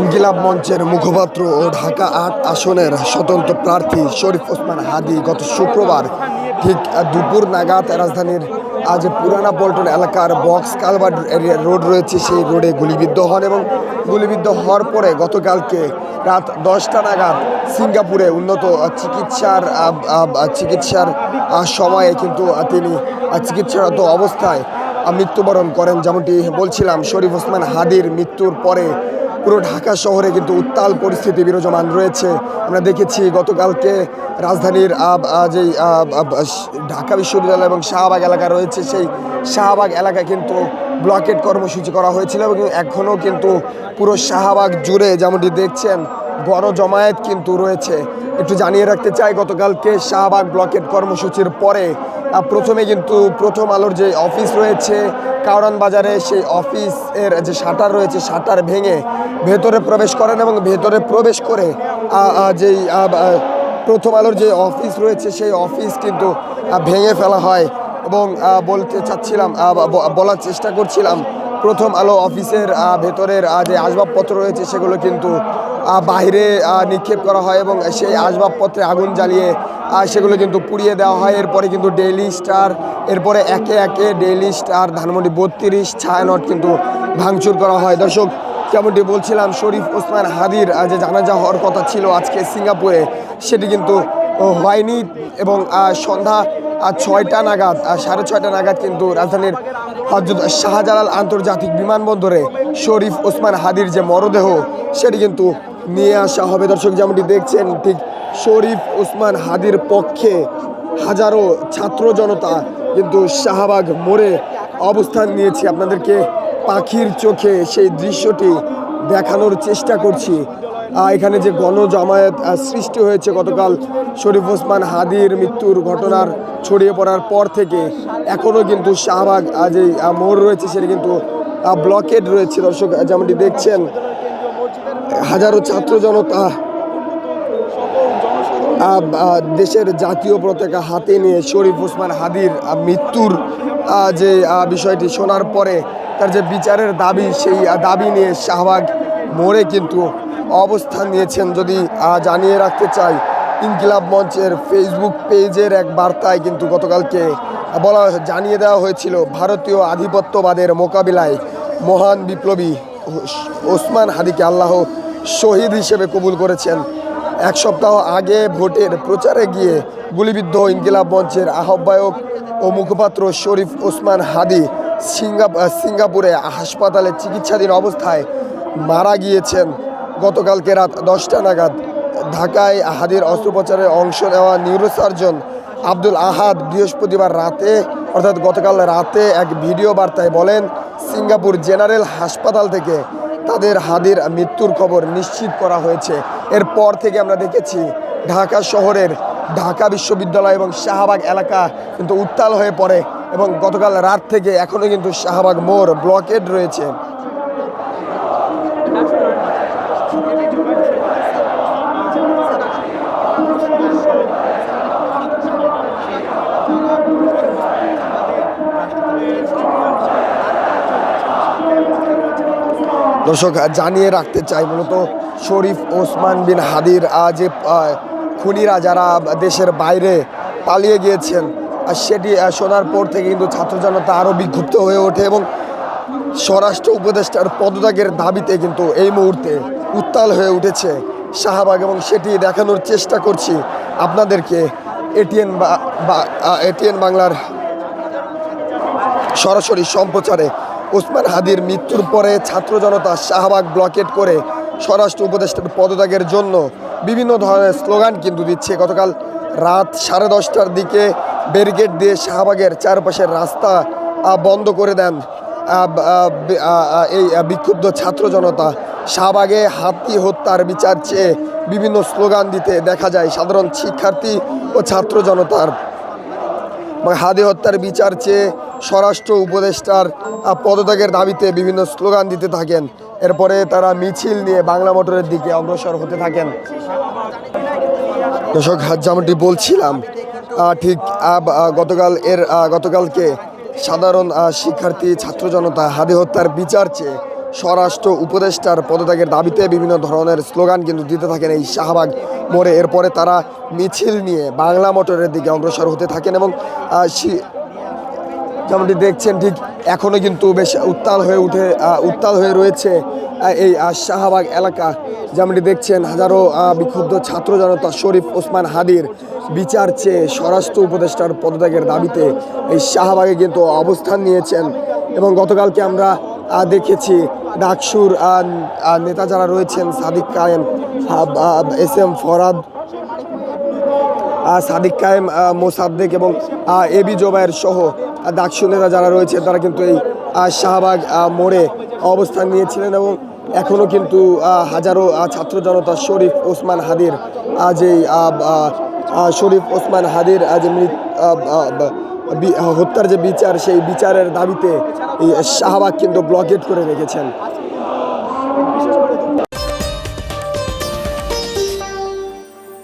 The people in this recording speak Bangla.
ইনকিলাব মঞ্চের মুখপাত্র ও ঢাকা ৮ আসনের স্বতন্ত্র প্রার্থী শরীফ ওসমান হাদী গত শুক্রবার ঠিক দুপুর নাগাদ রাজধানীর আজ পুরানা পল্টন এলাকার বক্স কালভার্ট রোড রয়েছে, সেই রোডে গুলিবিদ্ধ হন এবং গুলিবিদ্ধ হওয়ার পরে গতকালকে রাত 10টা নাগাদ সিঙ্গাপুরে উন্নত চিকিৎসার সময়ে কিন্তু তিনি চিকিৎসারত অবস্থায় মৃত্যুবরণ করেন। যেমনটি বলছিলাম, শরীফ ওসমান হাদীর মৃত্যুর পরে পুরো ঢাকা শহরে কিন্তু উত্তাল পরিস্থিতি বিরাজমান রয়েছে। আমরা দেখেছি গতকালকে রাজধানীর যেই ঢাকা বিশ্ববিদ্যালয় এবং শাহবাগ এলাকা রয়েছে, সেই শাহবাগ এলাকায় কিন্তু ব্লকেট কর্মসূচি করা হয়েছিল এবং এখনও কিন্তু পুরো শাহবাগ জুড়ে যেমনটি দেখছেন গণজমায়েত কিন্তু রয়েছে। একটু জানিয়ে রাখতে চাই, গতকালকে শাহবাগ ব্লকেট কর্মসূচির পরে প্রথমে কিন্তু প্রথম আলোর যে অফিস রয়েছে কারওয়ান বাজারে, সেই অফিসের যে শাটার রয়েছে শাটার ভেঙে ভেতরে প্রবেশ করেন এবং ভেতরে প্রবেশ করে যেই প্রথম আলোর যে অফিস রয়েছে সেই অফিস কিন্তু ভেঙে ফেলা হয়। এবং বলার চেষ্টা করছিলাম, প্রথম আলো অফিসের ভেতরের যে আসবাবপত্র রয়েছে সেগুলো কিন্তু বাইরে নিক্ষেপ করা হয় এবং সেই আসবাবপত্রে আগুন জ্বালিয়ে সেগুলো কিন্তু পুড়িয়ে দেওয়া হয়। এরপরে কিন্তু ডেইলি স্টার, এরপরে একে একে ডেইলি স্টার, ধানমন্ডি 32, ছায়ানট কিন্তু ভাঙচুর করা হয়। দর্শক, যেমনটি বলছিলাম, শরীফ ওসমান হাদীর যে জানাজা হওয়ার কথা ছিল আজকে সিঙ্গাপুরে, সেটি কিন্তু হয়নি এবং সন্ধ্যা 6টা নাগাদ 6:30 নাগাদ কিন্তু রাজধানীর হযরত শাহজালাল আন্তর্জাতিক বিমানবন্দরে শরীফ ওসমান হাদীর যে মরদেহ সেটি কিন্তু নিয়ে আসা হবে। দর্শক, যেমনটি দেখছেন, ঠিক শরীফ ওসমান হাদীর পক্ষে হাজারো ছাত্র জনতা কিন্তু শাহবাগ মোড়ে অবস্থান নিয়েছে। আপনাদেরকে পাখির চোখে সেই দৃশ্যটি দেখানোর চেষ্টা করছি। এখানে যে গণজমায়েত সৃষ্টি হয়েছে গতকাল শরীফ ওসমান হাদীর মৃত্যুর ঘটনার ছড়িয়ে পড়ার পর থেকে এখনও কিন্তু শাহবাগ যে মোড় রয়েছে সেটি কিন্তু ব্লকেড রয়েছে। দর্শক, যেমনটি দেখছেন, হাজারো ছাত্র জনতা দেশের জাতীয় পতাকা হাতে নিয়ে শরীফ ওসমান হাদীর মৃত্যুর যে বিষয়টি শোনার পরে তার যে বিচারের দাবি, সেই দাবি নিয়ে শাহবাগ মোড়ে কিন্তু অবস্থান নিয়েছেন। যদি জানিয়ে রাখতে চাই, ইনকিলাব মঞ্চের ফেসবুক পেজের এক বার্তায় কিন্তু গতকালকে জানিয়ে দেওয়া হয়েছিল, ভারতীয় আধিপত্যবাদের মোকাবিলায় মহান বিপ্লবী ওসমান হাদীকে আল্লাহ শহীদ হিসেবে কবুল করেছেন। এক সপ্তাহ আগে ভোটের প্রচারে গিয়ে গুলিবিদ্ধ ইনকিলাব মঞ্চের আহ্বায়ক ও মুখপাত্র শরীফ ওসমান হাদী সিঙ্গাপুরে হাসপাতালে চিকিৎসাধীন অবস্থায় মারা গিয়েছেন। গতকালকে রাত 10টা নাগাদ ঢাকায় হাদীর অস্ত্রোপচারে অংশ নেওয়া নিউরোসার্জন আব্দুল আহাদ বৃহস্পতিবার রাতে, অর্থাৎ গতকাল রাতে, এক ভিডিও বার্তায় বলেন, সিঙ্গাপুর জেনারেল হাসপাতাল থেকে তাদের হাদীর মৃত্যুর খবর নিশ্চিত করা হয়েছে। এরপর থেকে আমরা দেখেছি ঢাকা শহরের ঢাকা বিশ্ববিদ্যালয় এবং শাহবাগ এলাকা কিন্তু উত্তাল হয়ে পড়ে এবং গতকাল রাত থেকে এখনও কিন্তু শাহবাগ মোড় ব্লকেড রয়েছে। দর্শক, জানিয়ে রাখতে চাই, মূলত শরীফ ওসমান বিন হাদীর যে খুনিরা যারা দেশের বাইরে পালিয়ে গিয়েছেন, সেটি শোনার পর থেকে কিন্তু ছাত্র জনতা আরও বিক্ষুব্ধ হয়ে ওঠে এবং স্বরাষ্ট্র উপদেষ্টার পদত্যাগের দাবিতে কিন্তু এই মুহূর্তে উত্তাল হয়ে উঠেছে শাহবাগ এবং সেটি দেখানোর চেষ্টা করছি আপনাদেরকে এটিএন বাংলার সরাসরি সম্প্রচারে। ওসমান হাদীর মৃত্যুর পরে ছাত্র জনতা শাহবাগ ব্লকেট করে স্বরাষ্ট্র উপদেষ্টার পদত্যাগের জন্য বিভিন্ন ধরনের স্লোগান কিন্তু দিচ্ছে। গতকাল রাত 10:30টার দিকে ব্যারিকেড দিয়ে শাহবাগের চারপাশের রাস্তা বন্ধ করে দেন এই বিক্ষুব্ধ ছাত্র জনতা। শাহবাগে হাতি হত্যার বিচার চেয়ে বিভিন্ন স্লোগান দিতে দেখা যায় সাধারণ শিক্ষার্থী ও ছাত্র জনতার। হাদী হত্যার বিচার চেয়ে স্বরাষ্ট্র উপদেষ্টার পদত্যাগের দাবিতে বিভিন্ন স্লোগান দিতে থাকেন। এরপরে তারা মিছিল নিয়ে বাংলা মোটরের দিকে অগ্রসর হতে থাকেন। দর্শক, যেমনটি বলছিলাম, ঠিক গতকালকে সাধারণ শিক্ষার্থী ছাত্র জনতা হাদী হত্যার বিচার চেয়ে স্বরাষ্ট্র উপদেষ্টার পদত্যাগের দাবিতে বিভিন্ন ধরনের স্লোগান কিন্তু দিতে থাকেন এই শাহবাগ মোড়ে। এরপরে তারা মিছিল নিয়ে বাংলা মোটরের দিকে অগ্রসর হতে থাকেন এবং যেমনটি দেখছেন ঠিক এখনও কিন্তু বেশ উত্তাল হয়ে রয়েছে এই শাহবাগ এলাকা। যেমনটি দেখছেন হাজারো বিক্ষুব্ধ ছাত্র জনতা শরীফ ওসমান হাদির বিচার চেয়ে স্বরাষ্ট্র উপদেষ্টার পদত্যাগের দাবিতে এই শাহবাগে কিন্তু অবস্থান নিয়েছেন। এবং গতকালকে আমরা দেখেছি ডাকসুর নেতা যারা রয়েছেন সাদিক কায়েম, এস এম ফরহাদ, সাদিক কায়েম, মোসাদ্দেক এবং এবি জোবায়ের সহ ডাকসু নেতা যারা রয়েছে তারা কিন্তু এই শাহবাগ মোড়ে অবস্থান নিয়েছিলেন। এবং এখনও কিন্তু হাজারো ছাত্র জনতা শরীফ ওসমান হাদির যে হত্যার যে বিচার, সেই বিচারের দাবিতে এই শাহবাগ কিন্তু ব্লকেট করে রেখেছেন।